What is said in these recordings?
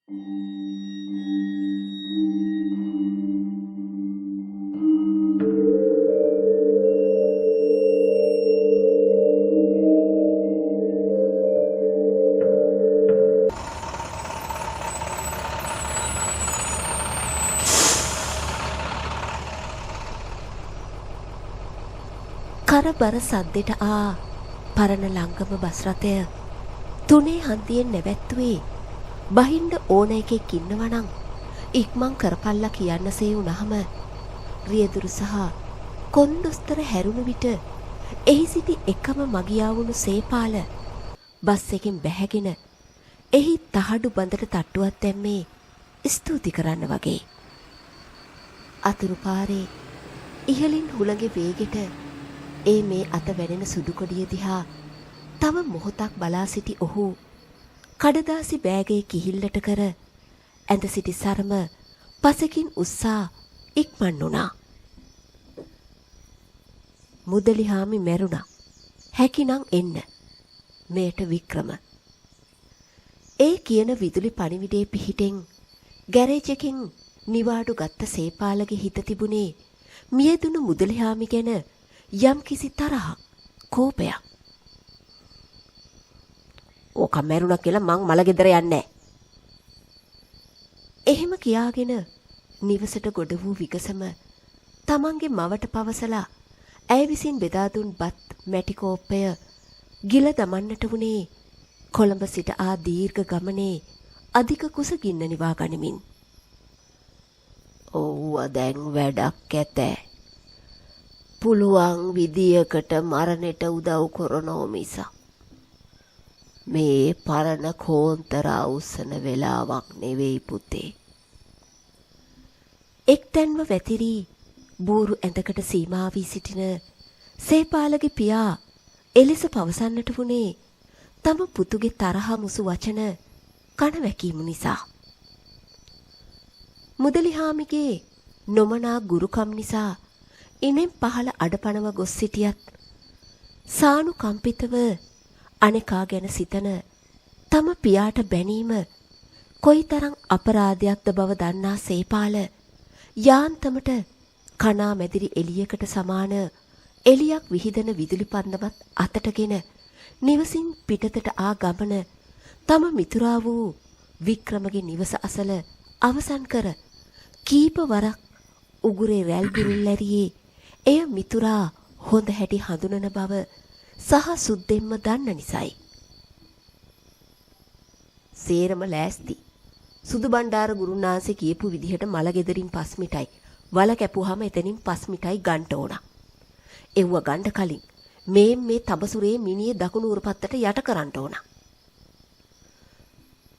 කරබර සද්දෙට පරණ ලංගම බස් රථය තුනේ හන්දියෙන් නැවැත්තුවේ බහින්ඩ ඕන එකෙක් ඉන්නවනම් ඉක්මන් කරපල්ලා කියන්නසේ වුණහම රියදුරු සහ කොන්දොස්තර හැරුණු විට එහි සිටි එකම මගියාවුණු සේපාල බස් එකෙන් බැහැගෙන එහි තහඩු බඳට තට්ටුවක් දැම්මේ ස්තුති කරන්න වගේ. අතුරු පාරේ ඉහලින් හුළඟේ වේගෙට ඒ මේ අත වැඩෙන සුදු කොඩිය දිහා තව මොහොතක් බලා සිටි ඔහු කඩදාසි බෑගේ කිහිල්ලට කර ඇඳ සිටි සරම පසකින් උස්සා ඉක්මන් වුණා. මුදලිහාමි මැරුණා. හැකිනම් එන්න. මෙයට වික්‍රම. ඒ කියන විදුලි පණිවිඩේ පිහිටෙන් ගැරේජ් එකෙන් නිවාඩු ගත්ත සේපාලගේ හිත තිබුණේ මියදුණු මුදලිහාමි ගැන යම් කිසි තරහක්, කෝපයක්. ඕක මැරුණා කියලා මං මලගෙදර යන්නේ. එහෙම කියාගෙන නිවසට ගොඩ වූ විගසම තමන්ගේ මවට පවසලා ඇය විසින් බෙදා දුන් බත් මැටි කෝප්පය ගිල දමන්නට වුණේ කොළඹ සිට දීර්ඝ ගමනේ අධික කුසගින්න නිවා ගනිමින්. ඔව්ව දැන් වැඩක් ඇත. පුළුවන් විදියකට මරණයට උදව් කරනෝ මිස මේ පරණ කෝන්තර අවසන වෙලාවක් නෙවෙයි පුතේ. එක්තැන්ව වැතිරී බූරු ඇඳකට සීමා වී සිටින සේපාලගේ පියා එලෙස පවසන්නට වුණේ තම පුතුගේ තරහ මුසු වචන කන වැකීම නිසා. මුදලිහාමිගේ නොමනා ගුරුකම් නිසා ඉනෙන් පහළ අඩපණව ගොස් සිටියත් සානුකම්පිතව අනෙකා ගැන සිතන තම පියාට බැනීම කොයිතරම් අපරාධයක්ද බව දන්නා සේපාල යාන්තමට කණා මැදිරි එළියකට සමාන එළියක් විහිදෙන විදුලි පන්දමත් අතටගෙන නිවසින් පිටතට ගමන තම මිතුරා වූ වික්‍රමගේ නිවස අසල අවසන් කර කීප වරක් උගුරේ රැල් ගිරිල් ඇරියේ එය මිතුරා හොඳ හැටි හඳුනන බව සහ සුද්දෙන්ම දන්න නිසයි. සේරම ලෑස්ති. සුදු බණ්ඩාර ගුරුනාන්සේ කියපු විදිහට මලගෙදරින් 5 මිටයි වල කැපුවාම එතනින් 5 මිටයි ගන්න ඕන. එව්ව ගන්න කලින් මේ තඹසුරේ මිනිය දකුණු උරපත්තට යට කරන්න ඕන.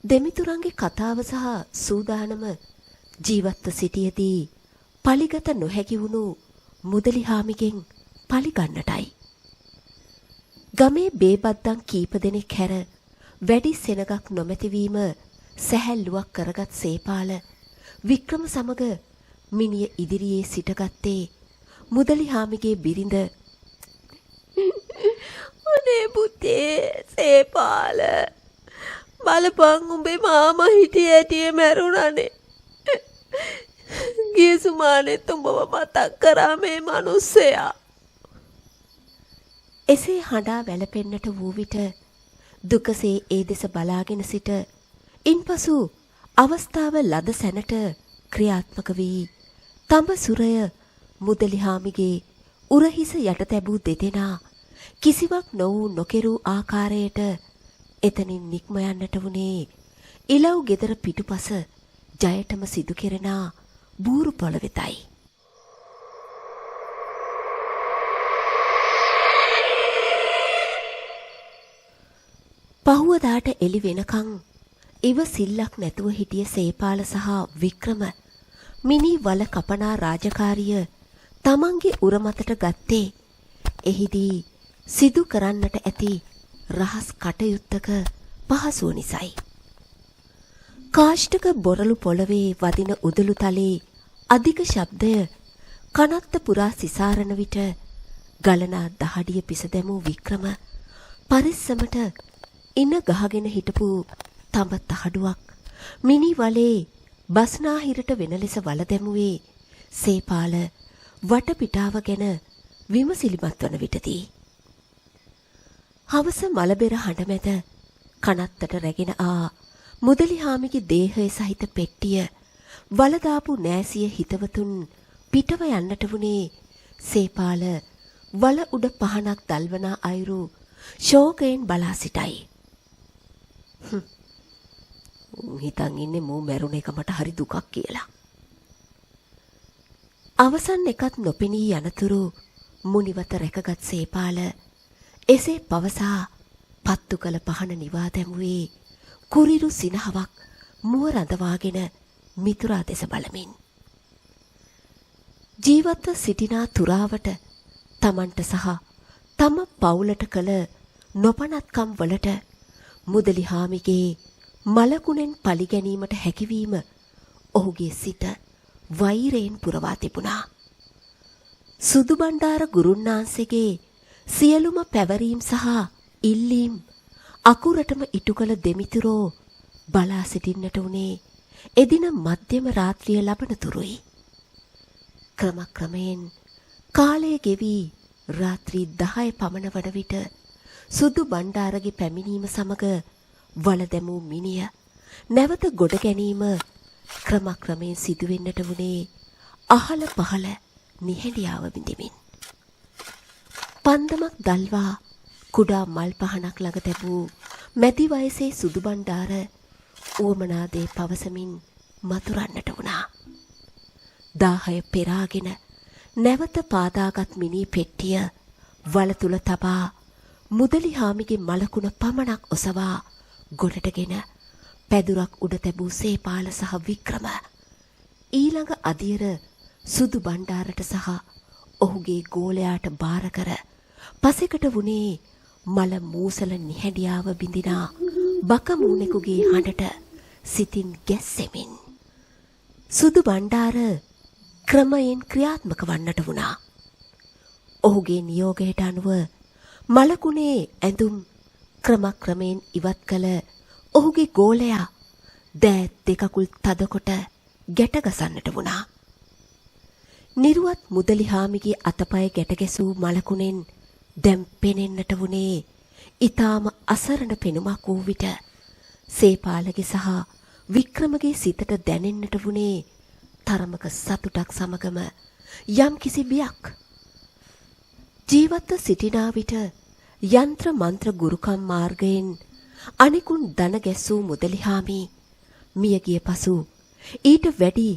දෙමිතුරන්ගේ කතාව සහ සූදානම ජීවත්ව සිටියේදී පලිගත නොහැකි වුණු මුදලිහාමිගෙන් පලිගන්නටයි. ගමේ බේබද්දන් කීප දෙනෙක් හැර වැඩි සෙනගක් නොමැතිවීම සැහැල්ලුවක් කරගත් සේපාල වික්‍රම සමග මිනිය ඉදිරියේ සිටගත්තේ මුදලිහාමිගේ බිරිඳ. අනේ පුතේ සේපාල බලපං උඹේ මාමා හිටිය ඇටියේ මැරුණානේ. ගිය සුමානෙත් උඹව මතක් කරා මේ මිනිස්සයා. එසේ හඬා වැළපෙන්නට වූ විට දුකසේ ඒ දෙස බලාගෙන සිට ඉන්පසු අවස්ථාව ලද සැනට ක්‍රියාත්මක වී තඹසුරය මුදලිහාමිගේ උරහිස යට තැබූ දෙදෙනා කිසිවක් නොවූ නොකෙරූ ආකාරයට එතනින් නික්ම යන්නට වුණේ ඉලව් ගෙදර පිටුපස ජයටම සිදු කෙරෙන බූරු පොළ වෙතයි. පහුවදාට එළි වෙනකන් ඉවසිල්ලක් නැතුව හිටිය සේපාල සහ වික්‍රම මිනි වල කපනා රාජකාරිය තමන්ගේ උර මතට ගත්තේ එහිදී සිදු කරන්නට ඇති රහස් කටයුත්තක පහසුව නිසයි. කාෂ්ඨක බොරළු පොළවේ වදින උදළු තලයේ අධික ශබ්දය කනත්ත පුරා සිසාරන විට ගලනා දහඩිය පිස දැමූ වික්‍රම පරිස්සමට ඉන ගහගෙන හිටපු තඹ තහඩුවක් මිනි වලේ බස්නාහිරට වෙන ලෙස වල දැමුවේ සේපාල වටපිටාව ගැන විමසිලිමත් වන විටදී. හවස මලබෙර හඬ මැද කනත්තට රැගෙන ආ මුදලිහාමිගේ දේහය සහිත පෙට්ටිය වලදාපු නෑසිය හිතවතුන් පිටව යන්නට වුණේ සේපාල වල උඩ පහනක් දල්වනා අයුරු ශෝකයෙන් බලා සිටයි. හිතන් ඉන්නේ මූ මැරුණ එක මට හරි දුකක් කියලා. අවසන් එකත් නොපෙනී යනතුරු මුනිවත රැකගත් සේපාල එසේ පවසා පත්තු කළ පහන නිවා දැමුවේ කුරිරු සිනහවක් මුව රඳවාගෙන මිතුරා දෙස බලමින්. ජීවත්ව සිටිනා තුරාවට තමන්ට සහ තම පවුලට කළ නොපනත්කම් වලට මුදලිහාමිගේ මලකුණෙන් පලිගැනීමට හැකිවීම ඔහුගේ සිත වෛරයෙන් පුරවා තිබුණා. සුදු බණ්ඩාර ගුරුන්නාන්සේගේ සියලුම පැවරීම් සහ ඉල්ලීම් අකුරටම ඉටු කළ දෙමිතුරෝ බලා සිටින්නට උනේ එදින මධ්‍යම රාත්‍රිය ලබන තුරුයි. ක්‍රමක්‍රමයෙන් කාලය ගෙවී රාත්‍රී 10 පමණ වන විට සුදු බණ්ඩාරගේ පැමිණීම සමග වල දැමූ මිනිය නැවත ගොඩ ගැනීම ක්‍රමක්‍රමයෙන් සිදුවෙන්නට වුණේ අහල පහල නිහැඩියාව විඳිමින්. පන්දමක් දල්වා කුඩා මල් පහනක් ළඟ තැබූ මැදි වයසේ සුදු බණ්ඩාර උවමනාදේ පවසමින් මතුරන්නට වුණා. 10 පෙරාගෙන නැවත පාදාගත් මිනී පෙට්ටිය වල තුල තබා මුදලිහාමිගේ මලකුණ පමණක් ඔසවා ගොඩටගෙන පැදුරක් උඩ තැබූ සේපාල සහ වික්‍රම ඊළඟ අදියර සුදු බණ්ඩාරට සහ ඔහුගේ ගෝලයාට බාර කර පසෙකට වුණේ මල මූසල නිහැඩියාව බිඳිනා බකමූනෙකුගේ හඬට සිතින් ගැස්සෙමින්. සුදු බණ්ඩාර ක්‍රමයෙන් ක්‍රියාත්මක වන්නට වුණා. ඔහුගේ නියෝගයට අනුව මලකුණේ ඇඳුම් ක්‍රමක්‍රමයෙන් ඉවත් කළ ඔහුගේ ගෝලයා දෑත් දෙකකුල් තදකොට ගැටගසන්නට වුණා. නිරුවත් මුදලිහාමිගේ අතපය ගැටගැසූ මලකුණෙන් දැම් පෙනෙන්නට වුණේ ඊටාම අසරණ පෙනුමක් වූ විට සේපාලගේ සහ වික්‍රමගේ සිතට දැනෙන්නට වුණේ තරමක සතුටක් සමගම යම් කිසි බියක්. ජීවත්ව සිටිනා විට යන්ත්‍ර මන්ත්‍ර ගුරුකම් මාර්ගයෙන් අනිකුන් දන ගැස්සූ මුදලිහාමි මියගිය පසු ඊට වැඩි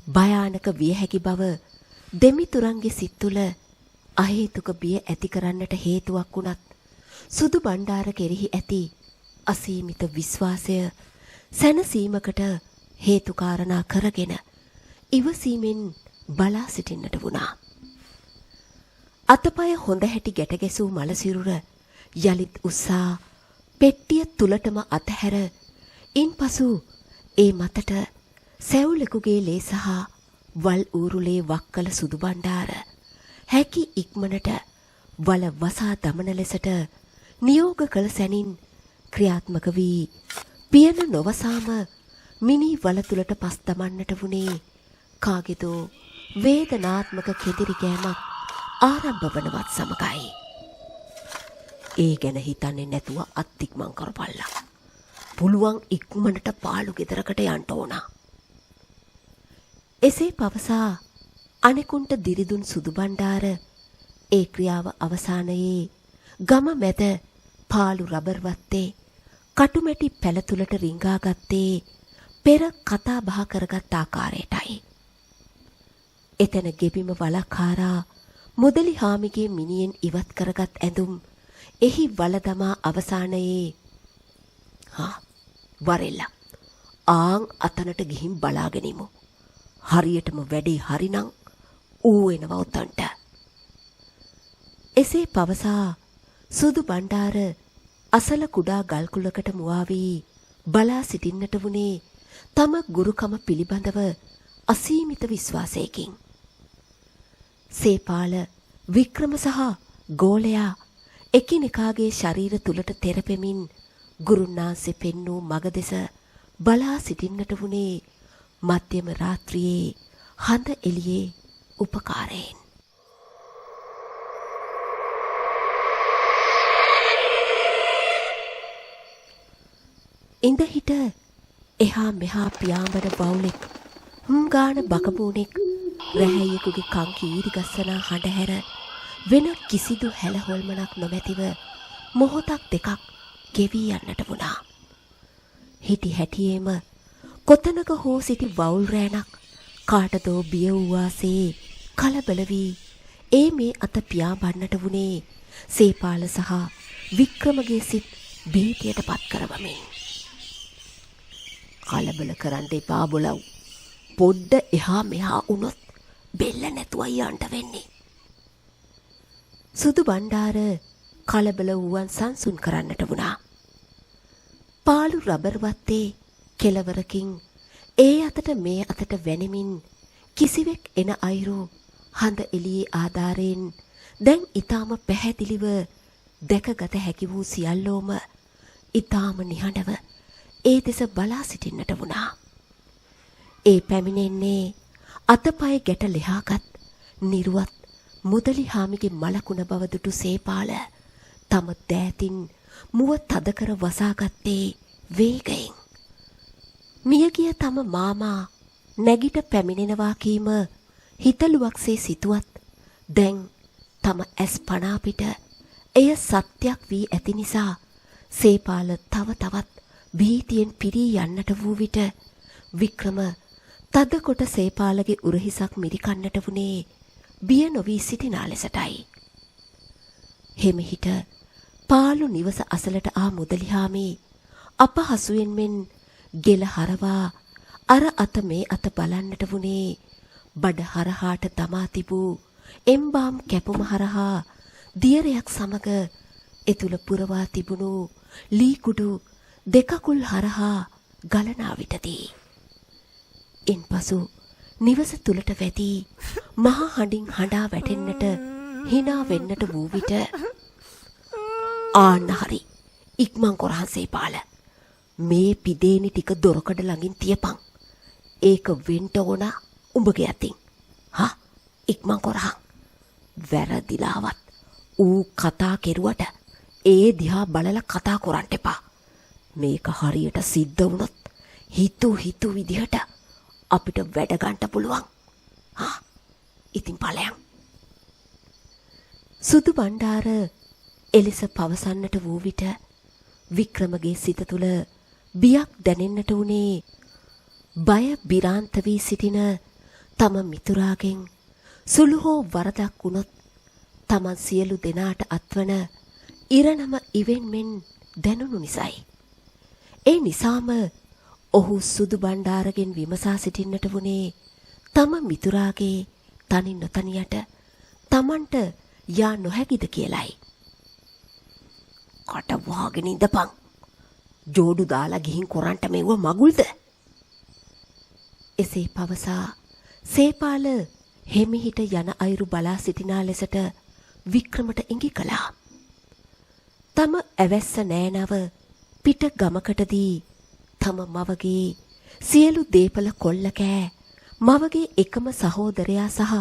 භයානක විය හැකි බව දෙමිතුරන්ගේ සිත් තුළ අහේතුක බිය ඇති කරන්නට හේතුවක් වුණත් සුදු බණ්ඩාර කෙරෙහි ඇති අසීමිත විශ්වාසය සැනසීමකට හේතු කාරණා කරගෙන ඉවසීමෙන් බලා සිටින්නට වුණා. අතපය හොඳ හැටි ගැට ගැසූ මලසිරුර යලිත් උස්සා පෙට්ටිය තුලටම අතහැර ඉන්පසු ඒ මතට සැවුලෙකුගේ ලේ සහ වල් ඌරුලේ වක්කල සුදු බණ්ඩාර හැකි ඉක්මනට වල වසා දමන ලෙසට නියෝග කළ සැනින් ක්‍රියාත්මක වී පියන නොවසාම මිනි වල තුලට පස් දමන්නට වුණේ කාගේදෝ වේදනාත්මක කෙදිරි ගෑමක් ආරම්භ වනවත් සමගයි. ඒ ගැන හිතන්නේ නැතුව අත්තික්මන් කරපල්ලා. පුළුවන් ඉක්මනට පාළු ගෙදරකට යන්න ඕන. එසේ පවසා අනෙකුන්ට දිරිදුන් සුදු බණ්ඩාර ඒ ක්‍රියාව අවසානයේ ගම මැද පාළු රබර් වත්තේ කටුමැටි පැල තුලට රිංගා ගත්තේ පෙර කතා බහ කරගත් ආකාරයටයි. එතන ගෙබිම වලකාරා මුදලිහාමිගේ මිනියෙන් ඉවත් කරගත් ඇඳුම් එහි වල දමා අවසානයේ වරෙල්ලා ආන් අතනට ගිහින් බලාගෙනමු. හරියටම වැඩේ හරිනම් ඌ එනවා උතන්ට. එසේ පවසා සුදු බණ්ඩාර අසල කුඩා ගල්කුලකට මුවා වී බලා සිටින්නට වුණේ තම ගුරුකම පිළිබඳව අසීමිත විශ්වාසයකින්. සේපාල වික්‍රම සහ ගෝලයා එකිනෙකාගේ ශරීර තුලට තෙරපෙමින් ගුරුන්නාන්සේ පෙන්නූ මග දෙස බලා සිටින්නට වුණේ මධ්‍යම රාත්‍රියේ හඳ එළියේ උපකාරයෙන්. ඉඳ හිට එහා මෙහා පියාඹන වවුලෙක් හුංගාන බකබූනෙක් රැහැයෙකුගේ කං කීරි ගස්සනා හඬ හැර වෙන කිසිදු හැලහොල්මනක් නොමැතිව මොහොතක් දෙකක් ගෙවී යන්නට වුණා. හිටි හැටියේම කොතනක හෝ සිටි වවුල් රෑනක් කාටදෝ බිය වූ වාසේ කලබල වී ඒ මේ අත පියාඹන්නට වුණේ සේපාල සහ වික්‍රමගේ සිත් බීතියට පත් කරවමින්. කලබල කරන්න එපා බොලව්. පොඩ්ඩ එහා මෙහා වුණොත් බෙල්ල නැතුවයි යන්න වෙන්නේ. සුදු බණ්ඩාර කලබල වූවන් සංසුන් කරන්නට වුණා. පාළු රබර් වත්තේ කෙළවරකින් ඒ අතට මේ අතට වැනෙමින් කිසිවෙක් එන අයුරු හඳ එළියේ ආධාරයෙන් දැන් ඊටාම පැහැදිලිව දැකගත හැකි වූ සියල්ලෝම ඊටාම නිහඬව ඒ දෙස බලා සිටින්නට වුණා. ඒ පැමිණෙන්නේ අතපය ගැට ලෙහාගත් නිරුවත් මුදලි හාමිගේ මලකුණ බව දුටු සේපාල තම දෑතින් මුව තදකර වසාගත්තේ වේගයෙන්. මියගිය තම මාමා නැගිට පැමිණෙනවා කීම හිතලුවක්සේ සිතුවත් දැන් තම ඇස් පනාපිට එය සත්‍යක් වී ඇති නිසා සේපාල තව තවත් භීතියෙන් පිරී යන්නට වූ විට වික්‍රම තදකොට සේපාලගේ උරහිසක් මිරිකන්නට වුණේ බිය නොවී සිටිනා ලෙසටයි. හෙමිහිට පාළු නිවස අසලට ආ මුදලිහාමි අපහසුයෙන් මෙන් ගෙල හරවා අර අත මේ අත බලන්නට වුණේ බඩ හරහාට තමා තිබූ එම්බාම් කැපුම හරහා දියරයක් සමග එතුල පුරවා තිබුණු ලී කුඩු දෙකකුල් හරහා ගලනා විටදී. ඉන්පසු නිවස තුලට වැදී මහා හඬින් හඬා වැටෙන්නට hina වෙන්නට වූ විට ආන්න හරි ඉක්මන් කරහන් සේපාල මේ පිදේනි ටික දොරකඩ ළඟින් තියපන්. ඒක වෙන්න ඕන උඹගේ අතින්. හා ඉක්මන් කරහන්. වැරදිලාවත් ඌ කතා කෙරුවට ඒ දිහා බලලා කතා කරන්න එපා. මේක හරියට සිද්ධ වුණොත් හිතු විදිහට අපිට වැඩ ගන්න පුළුවන්. හා ඉතින් ඵලයන්. සුදු බණ්ඩාර එලෙස පවසන්නට වූ විට වික්‍රමගේ සිත තුළ බියක් දැනෙන්නට උනේ බය බිරාන්ත වී සිටින තම මිතුරාගෙන් සුළු හෝ වරදක් වුණොත් තමන් සියලු දෙනාට අත්වන ඉරණම ඉවෙන්මෙන් දැනුණු නිසයි. ඒ නිසාම ඔහු සුදු බණ්ඩාරගෙන් විමසා සිටින්නට වුණේ තම මිතුරාගේ තනි නොතනියට තමන්ට යා නොහැකිද කියලයි. කට වහගෙන ඉඳපන්. ජෝඩු දාලා ගිහින් කොරන්ට මෙව්ව මගුල්ද? එසේ පවසා සේපාල හෙමිහිට යන අයුරු බලා සිටිනා ලෙසට වික්‍රමට ඉඟි කළා. තම ඇවැස්ස නෑනව පිට ගමකටදී තම මවගේ සියලු දේපල කොල්ල කෑ මවගේ එකම සහෝදරයා සහ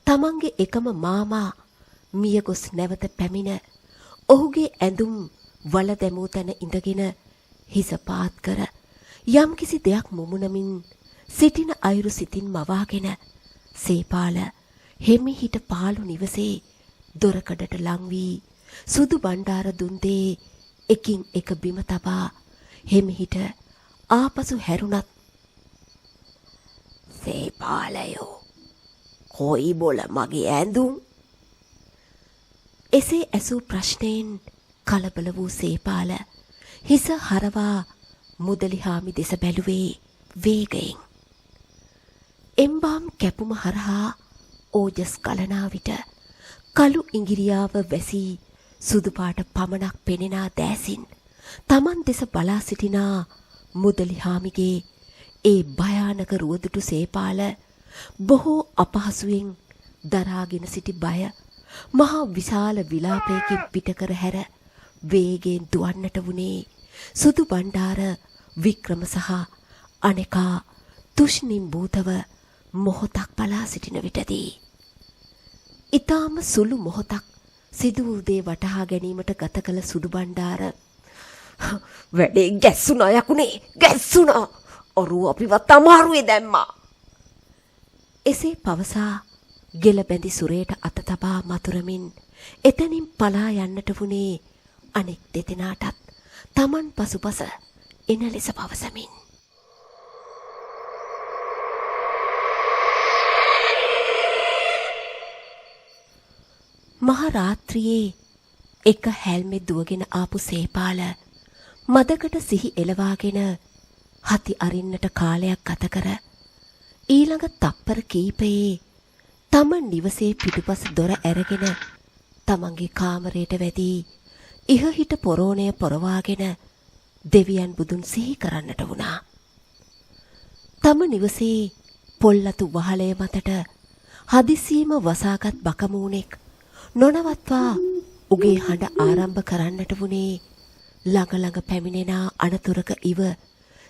තමන්ගේ එකම මාමා මිය ගොස් නැවත පැමිණ ඔහුගේ ඇඳුම් වල දැමූ තැන ඉඳගෙන හිස පාත් කර යම්කිසි දෙයක් මුමුණමින් සිටින අයුරු සිතින් මවාගෙන සේපාල හෙමිහිට පාළු නිවසේ දොරකඩට ලං වී සුදු බණ්ඩාර දුන්දේ එකින් එක බිම තබා හෙමිහිට ආපසු හැරුණත් සේපාලයෝ කොයි බොල මගේ ඇඳුම්? එසේ ඇසූ ප්‍රශ්නයෙන් කලබල වූ සේපාල හිස හරවා මුදලිහාමි දෙස බැලුවේ වේගයෙන්. එම්බාම් කැපුම හරහා ඕජස් ගලනා විට කළු ඉංගිරියාව වැසී සුදු පාට පමණක් පෙනෙනා දෑසින් තමන් දෙස බලා සිටිනා මුදලිහාමිගේ ඒ භයානක රුවදුටු සේපාල බොහෝ අපහසුවෙන් දරාගෙන සිටි බය මහා විශාල විලාපයකින් පිටකර හැර වේගයෙන් දුවන්නට වුණේ සුදු බණ්ඩාර වික්‍රම සහ අනෙකා තුෂ්ණිම් භූතව මොහොතක් බලා සිටින විටදී ඊටාම සුළු මොහොතක් සිදු වූ දේ වටහා ගැනීමට ගත කළ සුදු බණ්ඩාර වැඩේ ගැස්සුණා යකුනේ ගැස්සුණා ඔරුව අපිවත් අමාරුවේ දැම්මා එසේ පවසා ගෙල බැඳි සුරේට අත තබා මතුරමින් එතනින් පලා යන්නට වුණේ අනෙක් දෙදෙනාටත් තමන් පසුපස එන ලෙස පවසමින් මහ රාත්‍රියේ එක හැල්මේ දුවගෙන ආපු සේපාල මදකට සිහි එළවාගෙන හති අරින්නට කාලයක් ගත කර ඊළඟ තප්පර කීපයේ තම නිවසේ පිටුපස දොර ඇරගෙන තමන්ගේ කාමරයට වැදී ඉහ හිට පොරෝණය පොරවාගෙන දෙවියන් බුදුන් සිහි කරන්නට වුණා. තම නිවසේ පොල්ලතු වහලය මතට හදිසියේම වසාගත් බකමූණෙක් නොනවත්වා උගේ හඬ ආරම්භ කරන්නට වුණේ ළඟ ළඟ පැමිණෙනා අනතුරක ඉව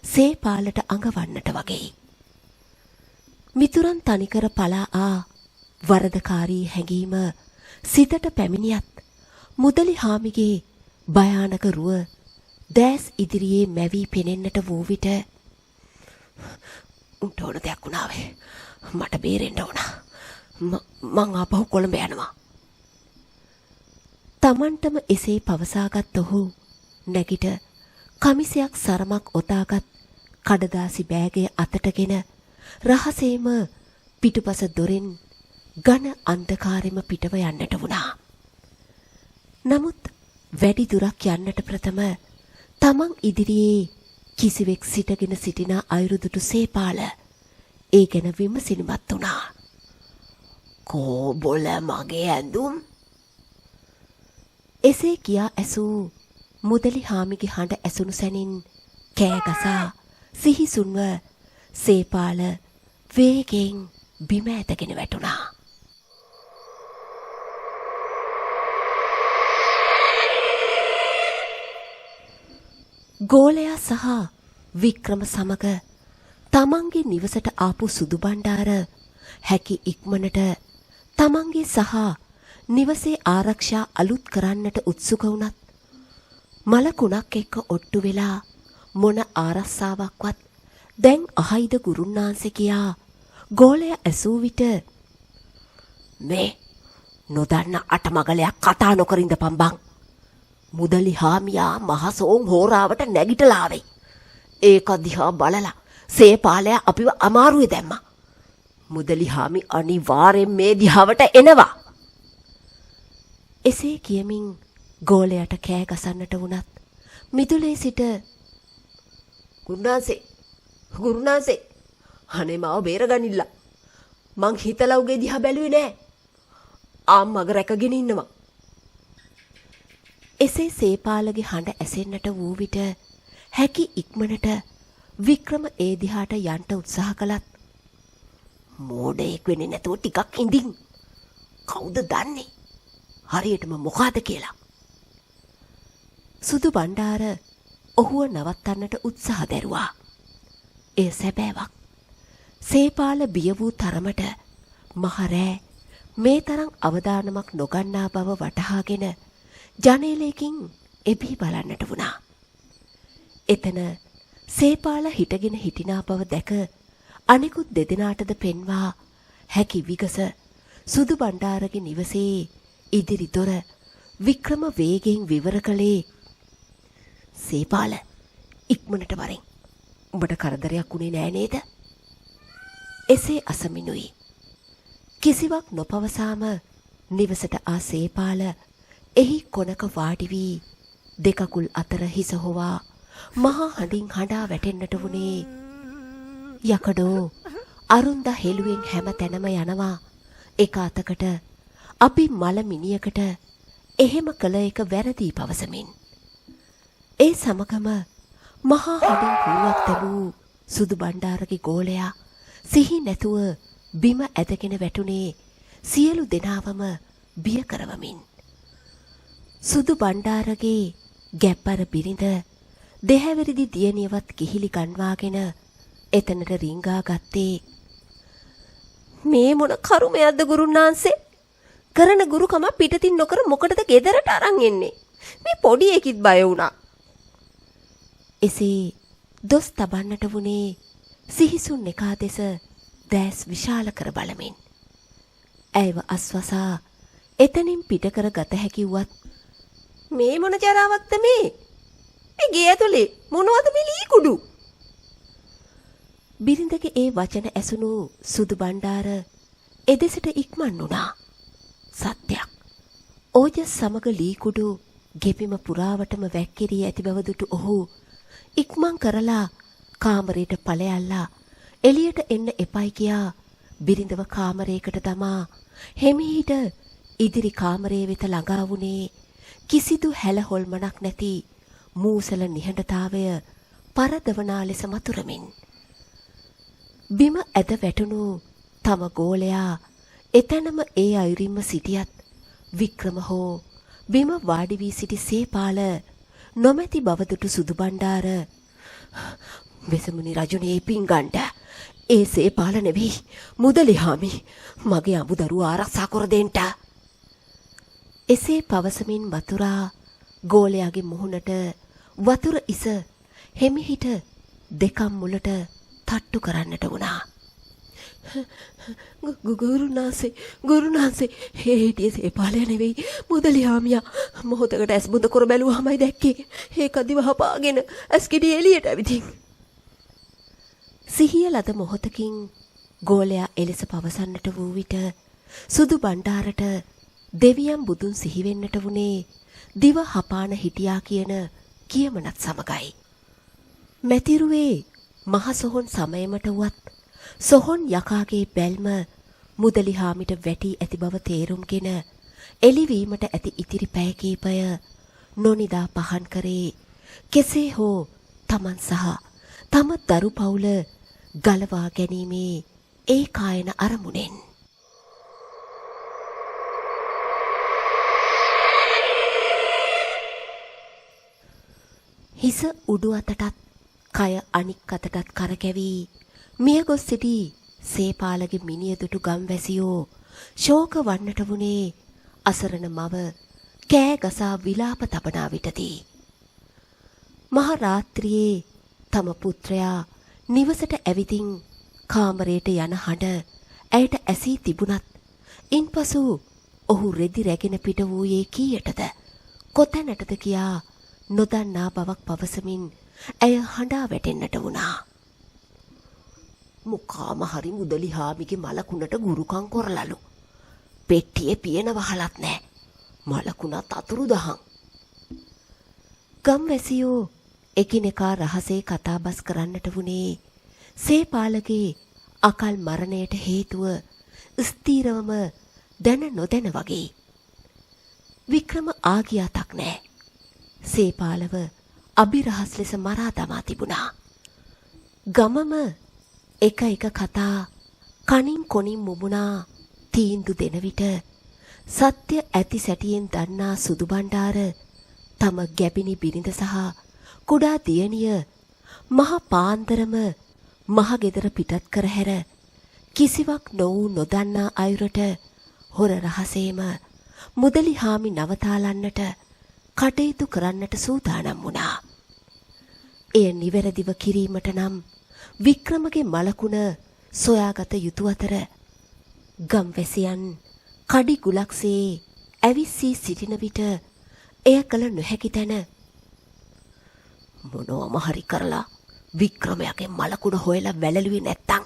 සේපාලට අඟවන්නට වගේ. මිතුරන් තනිකර පලා ආ වරදකාරී හැඟීම සිතට පැමිණියත් මුදලි හාමිගේ භයානක රුව දැස් ඉදිරියේ මැවී පෙනෙන්නට වූ විට උන්ට ඕන දෙයක් වුණාවේ මට බේරෙන්න ඕන මං ආපහු කොළඹ යනවා. තමන්ටම එසේ පවසාගත් ඔහු නැගිට කමිසයක් සරමක් ඔතාගත් කඩදාසි බෑගය අතටගෙන රහසේම පිටුපස දොරෙන් ඝන අන්ධකාරෙම පිටව යන්නට වුණා. නමුත් වැඩි දුරක් යන්නට ප්‍රථම තමන් ඉදිරියේ කිසිවෙක් සිටගෙන සිටින අයුරුදුටු සේපාල ඒ ගැන විමසිලිමත් වුණා. කෝබොල මගේ ඇඳුම් එසේ කියා ඇසූ මුදලි හාමිගේ හඬ ඇසුණු සැනින් කෑ ගසා සිහිසුන්ව සේපාල වේගෙන් බිම ඇදගෙන වැටුණා. ගෝලයා සහ වික්‍රම සමග තමන්ගේ නිවසට ආපු සුදු බණ්ඩාර හැකි ඉක්මනට තමන්ගේ සහ නිවසේ ආරක්ෂා අලුත් කරන්නට උත්සුක වුණත් මලකුණක් එක්ක ඔට්ටු වෙලා මොන ආරස්සාවක්වත් දැන් අහයිද ගුරුන්නාන්සේ කියා ගෝලයා ඇසූ විට මේ නොදන්න අටමගලයක් කතා නොකර ඉඳපන් බං. මුදලි හාමියා මහසෝන් හෝරාවට නැගිටලා ආවේ. ඒක දිහා බලලා සේපාලයා අපිව අමාරුවේ දැම්මා. මුදලි හාමි අනිවාර්යෙන් මේ දිහාවට එනවා. එසේ කියමින් ගෝලයට කෑ ගසන්නට වුණත් මිදුලේ සිට ගුරුනාන්සේ අනේ මාව බේරගනින්න. මං හිතලා උගේ දිහා බැලුවේ නෑ. ආම්මග රැකගෙන ඉන්නවා. එසේ සේපාලගේ හඬ ඇසෙන්නට වූ විට හැකි ඉක්මනට වික්‍රම ඒ දිහාට යන්න උත්සාහ කළත් මෝඩයෙක් වෙන්නේ නැතුව ටිකක් ඉඳින්. කවුද දන්නේ? හරියටම මොකාද කියලා. සුදු බණ්ඩාර ඔහුව නවත්තන්නට උත්සාහ දැරුවා. එය සැබෑවක්. සේපාල බිය වූ තරමට මහරෑ මේ තරම් අවදානමක් නොගන්නා බව වටහාගෙන ජනේලයකින් එබී බලන්නට වුණා. එතන සේපාල හිටගෙන හිටිනා බව දැක අනිකුත් දෙදෙනාටද පෙන්වා හැකි විගස සුදු බණ්ඩාරගේ නිවසේ ඉදිරි දොර වික්‍රම වේගෙන් විවර කළේ. සේපාල ඉක්මනට වරෙන්. උඹට කරදරයක් වුණේ නෑ නේද? එසේ අසමිනුයි. කිසිවක් නොපවසාම නිවසට ආ සේපාල එහි කොනක වාඩි වී දෙකකුල් අතර හිස හොවා මහා හඬින් හඬා වැටෙන්නට වුණේ. යකඩෝ අරුන්ද හෙළුවෙන් හැම තැනම යනවා. එක අතකට අපි මල මිනියකට එහෙම කළ එක වැරදි පවසමින්. ඒ සමගම මහා හඬින් හුරුවක් තැබූ සුදු බණ්ඩාරගේ ගෝලයා සිහි නැතුව බිම ඇදගෙන වැටුනේ සියලු දෙනාවම බිය කරවමින්. සුදු බණ්ඩාරගේ ගැප්පර බිරිඳ දෙහැවරිදි දියණියවත් කිහිලි ගන්වාගෙන එතනට රිංගා ගත්තේ. මේ මොන කරුමයක්ද ගුරුනාන්සේ? කරන ගුරුකම පිටතින් නොකර මොකටද ගෙදරට අරන් එන්නේ? මේ පොඩි එකෙක් බය වුණා. එසේ දොස් තබන්නට වුණේ සිහිසුන් එකා දෙස දැස් විශාල කර බලමින්. ඇයව අස්වසා එතනින් පිට කර ගත හැකිවුවත් මේ මොන ජරාවක්ද මේ? මේ ගේ ඇතුලේ මොනවද මේ ලී කුඩු? බිරිඳගේ ඒ වචන ඇසුණු සුදු බණ්ඩාර එදෙසට ඉක්මන් වුණා. සත්‍යයක්. ඕජස් සමග ලී කුඩු ගෙපිම පුරාවටම වැක්කිරී ඇති බව දුටු ඔහු ඉක්මන් කරලා කාමරයට ඵලයල්ලා එළියට එන්න එපයි කියා බිරිඳව කාමරයකට දමා හෙමිහිට ඉදිරි කාමරයේ වෙත ළඟා වුණේ කිසිදු හැල හොල්මනක් නැති මූසල නිහඬතාවය පරදවනා ලෙස මතුරමින්. බිම ඇද වැටුණු තම ගෝලයා එතැනම ඒ අයුරින්ම සිටියත් වික්‍රම හෝ බිම වාඩි වී සිටි සේපාල නොමැති බව දුටු සුදු බණ්ඩාර වෙසමුණි රජුනේ පිංගණ්ඩ ඒ සේපාල නෙවෙයි මුදලිහාමි මගේ අමුදරුව ආරක්ෂා කර දෙන්න. එසේ පවසමින් වතුරා ගෝලයාගේ මුහුණට වතුර ඉස හෙමිහිට දෙකම් මුලට තට්ටු කරන්නට වුණා. ගුරුනාන්සේ හේටිය සේපාලය නෙවෙයි මුදලිහාමියා මොහොතකට ඇස් බුඳ කර බැලුවාමයි දැක්කේ. ඒක දිව හපාගෙන ඇස් කිඩි එළියට ඇවිදින්. සිහිය ලද මොහොතකින් ගෝලයා එලෙස පවසන්නට වූ විට සුදු බණ්ඩාරට දෙවියන් බුදුන් සිහිවෙන්නට වුණේ දිව හපාන හිටියා කියන කියමනත් සමගයි. මැතිරුවේ මහ සොහොන් සමයමට වුවත් සොහොන් යකාගේ බැල්ම මුදලිහාමිට වැටි ඇති බව තේරුම්ගෙන එළිවීමට ඇති ඉතිරි පැය කීපය නොනිදා පහන් කරේ කෙසේ හෝ තමන් සහ තම දරු පවුල ගලවා ගැනීමේ ඒ කායන අරමුණෙන්. හිස උඩු අතටත් කය අනික් අතටත් කරකැවී මියගොස් සිටි සේපාලගේ මිනිය දුටු ගම්වැසියෝ ශෝක වන්නට වුණේ අසරණ මව කෑ ගසා විලාප තබනා විටදී. මහ රාත්‍රියේ තම පුත්‍රයා නිවසට ඇවිදින් කාමරයට යන හඬ ඇයට ඇසී තිබුණත් ඉන්පසු ඔහු රෙදි රැගෙන පිට වූයේ කීයටද කොතැනටද කියා නොදන්නා බවක් පවසමින් ඇය හඬා වැටෙන්නට වුණා. මුකාම හරි මුදලිහාමිගේ මලකුණට ගුරුකම් කරලලු. පෙට්ටියේ පියන වහලත් නෑ. මලකුණත් අතුරු දහන්. ගම්වැසියෝ එකිනෙකා රහසේ කතාබස් කරන්නට වුණේ සේපාලගේ අකල් මරණයට හේතුව ස්ථීරවම දැන නොදැන වගේ. වික්‍රම ආගියාතක් නෑ. සේපාලව අභිරහස් ලෙස මරා දමා තිබුණා. ගමම එක එක කතා කනින් කොනින් මුමුණා තීන්දු දෙන විට සත්‍ය ඇති සැටියෙන් දන්නා සුදු බණ්ඩාර තම ගැබිනි බිරිඳ සහ කුඩා දියණිය මහ පාන්දරම මහ ගෙදර පිටත් කර හැර කිසිවක් නොවූ නොදන්නා අයුරට හොර රහසේම මුදලිහාමි නවතාලන්නට කටයුතු කරන්නට සූදානම් වුණා. එය නිවැරදිව කිරීමට නම් වික්‍රමගේ මලකුණ සොයාගත යුතු අතර ගම්වැසියන් කඩි ගුලක්සේ ඇවිස්සී සිටින විට එය කළ නොහැකි තැන මොනවම හරි කරලා වික්‍රමයාගේ මලකුණ හොයලා වැළලුවේ නැත්තම්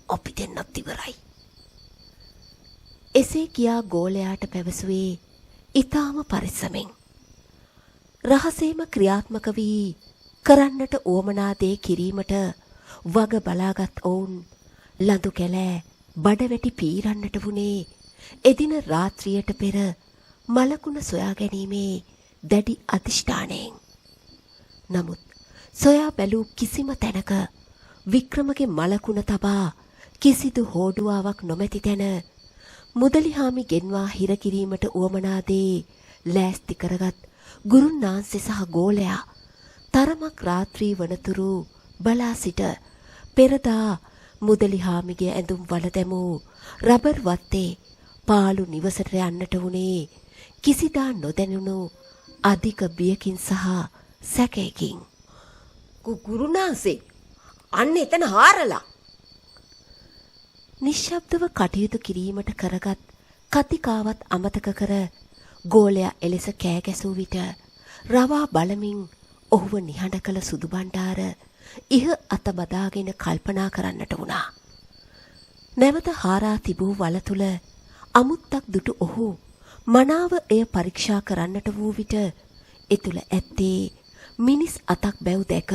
අපි දෙන්නත් ඉවරයි. එසේ කියා ගෝලයාට පැවසුවේ ඊටාම පරිස්සමෙන්. රහසේම ක්‍රියාත්මක වී කරන්නට ඕමනා දේ කිරීමට වග බලාගත් ඔවුන් ලඳු කැලෑ බඩවැටි පීරන්නට වුණේ එදින රාත්‍රියට පෙර මලකුණ සොයා ගැනීමේ දැඩි අධිෂ්ඨානයෙන්. නමුත් සොයා බැලූ කිසිම තැනක වික්‍රමගේ මලකුණ තබා කිසිදු හෝඩුවාවක් නොමැති තැන මුදලිහාමි ගෙන්වා හිර කිරීමට උවමනා දේ ලෑස්ති කරගත් ගුරුන්නාන්සේ සහ ගෝලයා තරමක් රාත්‍රී වනතුරු බලා සිට පෙරදා මුදලිහාමිගේ ඇඳුම් වල දැමූ රබර් වත්තේ පාළු නිවසට යන්නට වුණේ කිසිදා නොදැනුණු අධික බියකින් සහ සැකයකින්. ගුරුනාසේ අන්න එතන හාරලා නිශ්ශබ්දව කටයුතු කිරීමට කරගත් කතිකාවත් අමතක කර ගෝලයා එලෙස කෑ ගැසූ විට රවා බලමින් ඔහුව නිහඬ කළ සුදු බණ්ඩාර ඉහ අත බදාගෙන කල්පනා කරන්නට වුණා. නැවත හාරා තිබූ වල තුල අමුත්තක් දුටු ඔහු මනාව එය පරීක්ෂා කරන්නට වූ විට එතුල ඇත්තේ මිනිස් අතක් බැව් දැක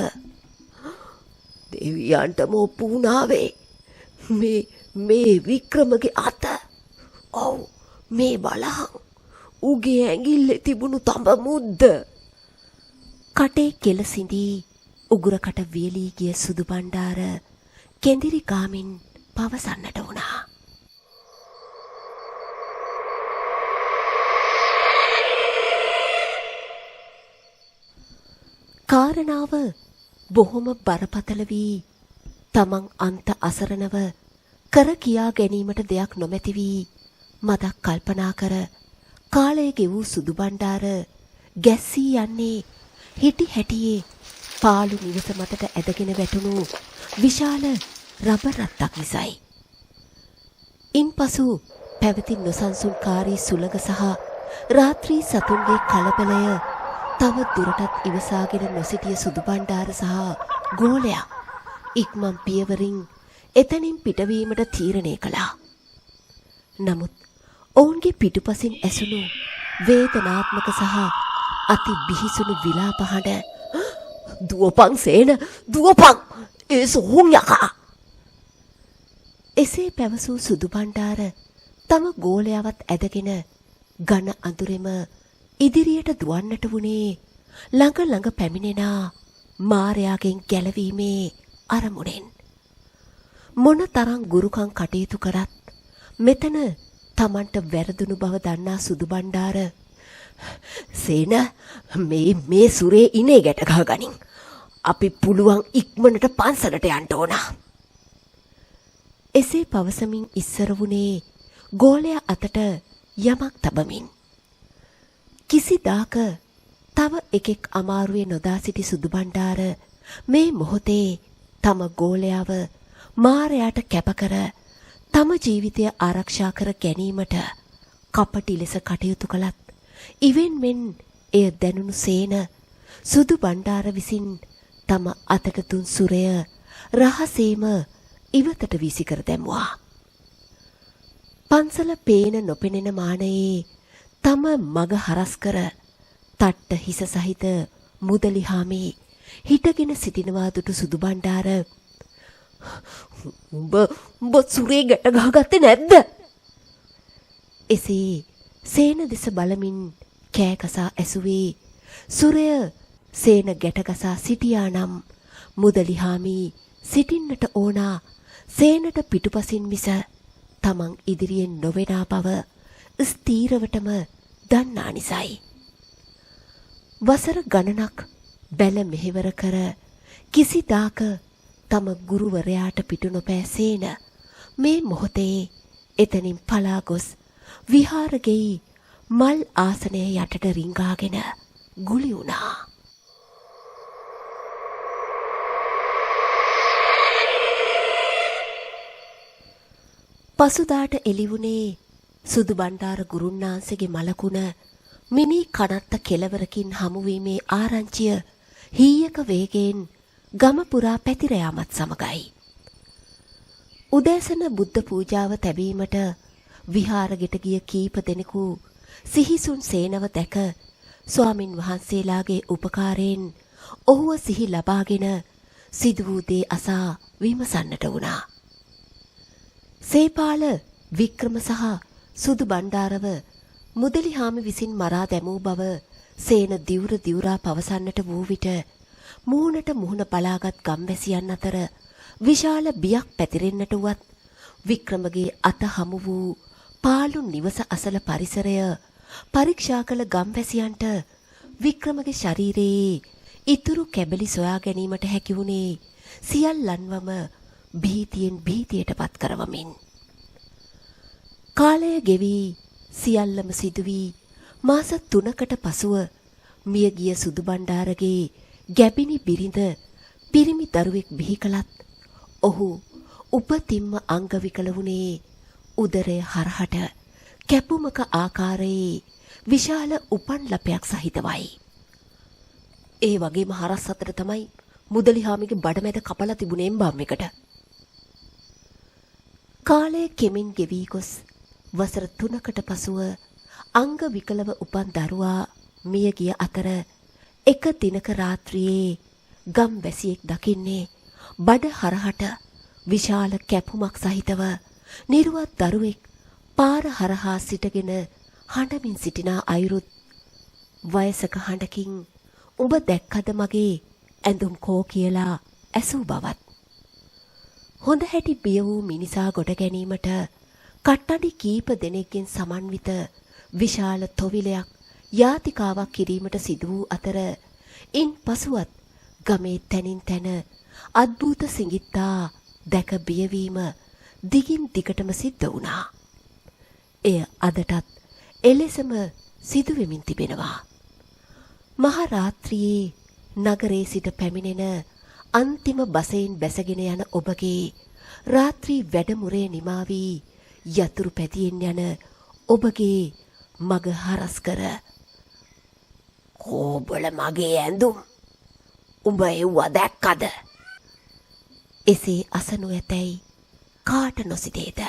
දෙවියන්ටම ඔප්පු වුණාවේ මේ වික්‍රමගේ අත. ඔව් මේ බලහන් උගේ ඇඟිල්ලේ තිබුණු තඹ මුද්ද. කටේ කෙලසිඳී උගුරකට වියලී ගිය සුදු බණ්ඩාර කෙඳිරි ගාමින් පවසන්නට වුණා. කාරණාව බොහොම බරපතල වී තමන් අන්ත අසරණව කර කියා ගැනීමට දෙයක් නොමැති වී මදක් කල්පනා කර කාලය ගෙවූ සුදු බණ්ඩාර ගැස්සී යන්නේ හිටි හැටියේ පාළු නිවස මතට ඇදගෙන වැටුණු විශාල රබර් රත්තක් නිසයි. ඉන්පසු පැවති නොසන්සුන්කාරී සුළඟ සහ රාත්‍රී සතුන්ගේ කලබලය තව දුරටත් ඉවසාගෙන නොසිටිය සුදු බණ්ඩාර සහ ගෝලයා ඉක්මන් පියවරින් එතනින් පිටවීමට තීරණය කළා. නමුත් ඔවුන්ගේ පිටුපසින් ඇසුණු වේදනාත්මක සහ අති බිහිසුණු විලාප හඬ දුවපන් සේන දුවපන් ඒ සෝන් යකා. එසේ පැවසූ සුදු බණ්ඩාර තම ගෝලයාවත් ඇදගෙන ඝන අඳුරෙම ඉදිරියට දුවන්නට වුණේ ළඟ ළඟ පැමිණෙනා මාරයාගෙන් ගැලවීමේ අරමුණෙන්. මොන තරම් ගුරුකම් කටයුතු කරත් මෙතන තමන්ට වැරදුණු බව දන්නා සුදු බණ්ඩාර සේන මේ සුරේ ඉනේ ගැට ගහගනින්. අපි පුළුවන් ඉක්මනට පන්සලට යන්න ඕන. එසේ පවසමින් ඉස්සර වුණේ ගෝලයා අතට යමක් තබමින්. කිසිදාක තව එකෙක් අමාරුවේ නොදා සිටි සුදු බණ්ඩාර මේ මොහොතේ තම ගෝලයාව මාරයාට කැපකර තම ජීවිතය ආරක්ෂා කර ගැනීමට කපටි ලෙස කටයුතු කළත් ඉවෙන්මෙන් එය දැනුණු සේන සුදු බණ්ඩාර විසින් තම අතට දුන් සුරය රහසේම ඉවතට වීසි කර දැමුවා. පන්සල පේන නොපෙනෙන මානයේ තම මග හරස් කර තට්ට හිස සහිත මුදලිහාමි හිටගෙන සිටිනවා දුටු සුදු බණ්ඩාර උඹ සුරේ ගැට ගහගත්තේ නැද්ද? එසේ සේන දෙස බලමින් කෑකසා ඇසුවේ සුරය සේන ගැටගසා සිටියා නම් මුදලිහාමි සිටින්නට ඕනා සේනට පිටුපසින් මිස තමන් ඉදිරියෙන් නොවෙනා බව ස්ථීරවටම දන්නා නිසයි. වසර ගණනක් බැල මෙහෙවර කර කිසිදාක තම ගුරුවරයාට පිටු නොපෑ සේන මේ මොහොතේ එතනින් පලා ගොස් විහාරගෙයි මල් ආසනය යටට රිංගාගෙන ගුලි වුණා. පසුදාට එළිවුණේ සුදු බණ්ඩාර ගුරුන්නාන්සේගේ මලකුණ මිනි කනත්ත කෙලවරකින් හමුවීමේ ආරංචිය හීයක වේගයෙන් ගම පුරා පැතිර යාමත් සමගයි. උදෑසන බුද්ධ පූජාව තැබීමට විහාරගෙට ගිය කීප දෙනෙකු සිහිසුන් සේනව දැක ස්වාමින් වහන්සේලාගේ උපකාරයෙන් ඔහුව සිහි ලබාගෙන සිදු වූ දේ අසා විමසන්නට වුණා. සේපාල වික්‍රම සහ සුදු බණ්ඩාරව මුදලිහාමි විසින් මරා දැමූ බව සේන දිවුර දිවුරා පවසන්නට වූ විට මුහුණට මුහුණ බලාගත් ගම්වැසියන් අතර විශාල බියක් පැතිරෙන්නට වුවත් වික්‍රමගේ අත හමු වූ පාළු නිවස අසල පරිසරය පරීක්ෂා කළ ගම්වැසියන්ට වික්‍රමගේ ශරීරයේ ඉතුරු කැබලි සොයා ගැනීමට හැකි වුණේ සියල්ලන්වම භීතියෙන් භීතියටපත් කරවමින්. කාලය ගෙවි සියල්ලම සිදු වී මාස 3කට පසුව මියගිය සුදු බණ්ඩාරගේ ගැබිනි බිරිඳ පිරිමි දරුවෙක් බිහි කළත් ඔහු උපතින්ම අංග විකල වුණේ උදරය හරහට කැපුමක ආකාරයේ විශාල උපන් ලපයක් සහිතවයි. ඒ වගේම හරස් අතර තමයි මුදලිහාමිගේ බඩමැද කපලා තිබුණේ එම්බාම් එකට. කාලය කෙමින් ගෙවී ගොස් වසර 3කට පසුව අංග විකලව උපන් දරුවා මිය ගිය අතර එක දිනක රාත්‍රියේ ගම් වැසියෙක් දකින්නේ බඩ හරහට විශාල කැපුමක් සහිතව නිර්වත් දරුවෙක් පාර හරහා සිටගෙන හඬමින් සිටින අයුරුත් වයසක හඬකින් උඹ දැක්කද මගේ ඇඳුම් කෝ කියලා ඇසූ බවත්. හොඳ හැටි බිය වූ මිනිසා ගොඩ ගැනීමට කට්ටඩි කීප දෙනෙක්ගෙන් සමන්විත විශාල තොවිලයක් යාතිකාවක් කිරීමට සිදු වූ අතර ඉන් පසුවත් ගමේ තැනින් තැන අද්භූත සිඟිත්තා දැක බියවීම දිගින් දිගටම සිද්ධ වුණා. එය අදටත් එලෙසම සිදු වෙමින් තිබෙනවා. මහ රාත්‍රියේ නගරයේ සිට පැමිණෙන අන්තිම බසයෙන් බැසගෙන යන ඔබගේ රාත්‍රී වැඩමුරේ නිමා වී යතුරු පැදියෙන් යන ඔබගේ මග හරස් කර "කෝබල මගේ ඇඳුම් උඹ එව්වා දැක්කද?" එසේ අසනු ඇතැයි කාට නොසිතේද?